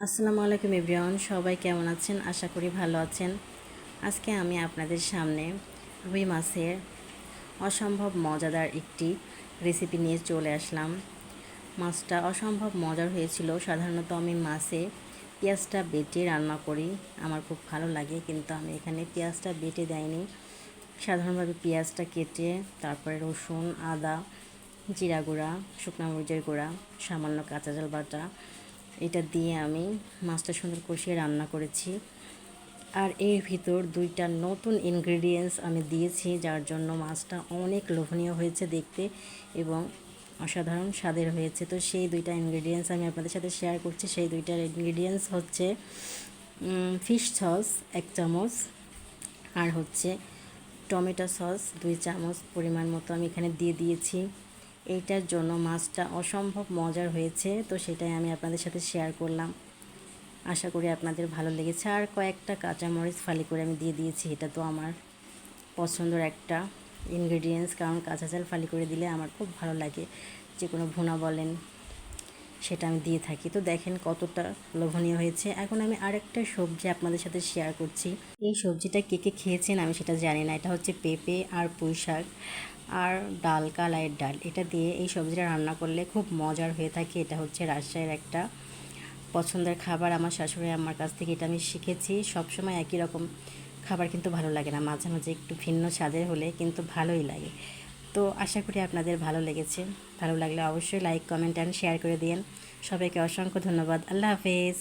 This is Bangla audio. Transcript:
আসসালামু আলাইকুম এভরিওয়ান, সবাই কেমন আছেন? আশা করি ভালো আছেন। আজকে আমি আপনাদের সামনে রুই মাছের অসম্ভব মজাদার একটি রেসিপি নিয়ে চলে আসলাম। মাছটা অসম্ভব মজার হয়েছিল। সাধারণত আমি মাছে পেঁয়াজটা বেটে রান্না করি, আমার খুব ভালো লাগে, কিন্তু আমি এখানে পেঁয়াজটা বেটে দেয়নি। সাধারণভাবে পেঁয়াজটা কেটে তারপরে রসুন, আদা, জিরা গুঁড়া, শুকনো মরিচের গুঁড়া, সামান্য কাঁচা ঝাল বাটা এটা দিয়ে আমি মাছটা সুন্দর কষিয়ে রান্না করেছি। আর এর ভিতর দুইটা নতুন ইনগ্রেডিয়েন্টস আমি দিয়েছি, যার জন্য মাছটা অনেক লোভনীয় হয়েছে দেখতে এবং অসাধারণ স্বাদের হয়েছে। তো সেই দুইটা ইনগ্রেডিয়েন্টস আমি আপনাদের সাথে শেয়ার করছি। সেই দুইটার ইনগ্রেডিয়েন্টস হচ্ছে ফিশ সস 1 চামচ, আর হচ্ছে টমেটো সস 2 চামচ পরিমাণ মতো আমি এখানে দিয়ে দিয়েছি। এইটার জন্য মাছটা অসম্ভব মজার হয়েছে, তো সেটাই আমি আপনাদের সাথে শেয়ার করলাম। আশা করি আপনাদের ভালো লেগেছে। আর কয়েকটা কাঁচামরিচ ফালি করে আমি দিয়ে দিয়েছি। এটা তো আমার পছন্দের একটা ইনগ্রেডিয়েন্টস, কারণ কাঁচা ঝাল ফালি করে দিলে আমার খুব ভালো লাগে। যে কোনো ভুনা বলেন, সেটা আমি দিয়ে থাকি। তো দেখেন কতটা লোভনীয় হয়েছে। এখন আমি আরেকটা সবজি আপনাদের সাথে শেয়ার করছি। এই সবজিটা কে কে খেয়েছেন আমি সেটা জানি না। এটা হচ্ছে পেঁপে আর পুঁই শাক আর ডাল, কালাইয়ের ডাল। এটা দিয়ে এই সবজিটা রান্না করলে খুব মজার হয়ে থাকে। এটা হচ্ছে রাজশাহীর একটা পছন্দের খাবার। আমার শাশুড়ি আমার কাছ থেকে এটা আমি শিখেছি। সবসময় একই রকম খাবার কিন্তু ভালো লাগে না, মাঝে মাঝে একটু ভিন্ন স্বাদের হলে কিন্তু ভালোই লাগে। তো আশা করি আপনাদের ভালো লেগেছে। ভালো লাগলে অবশ্যই লাইক, কমেন্ট অ্যান্ড শেয়ার করে দিন। সবাইকে অসংখ্য ধন্যবাদ। আল্লাহ হাফেজ।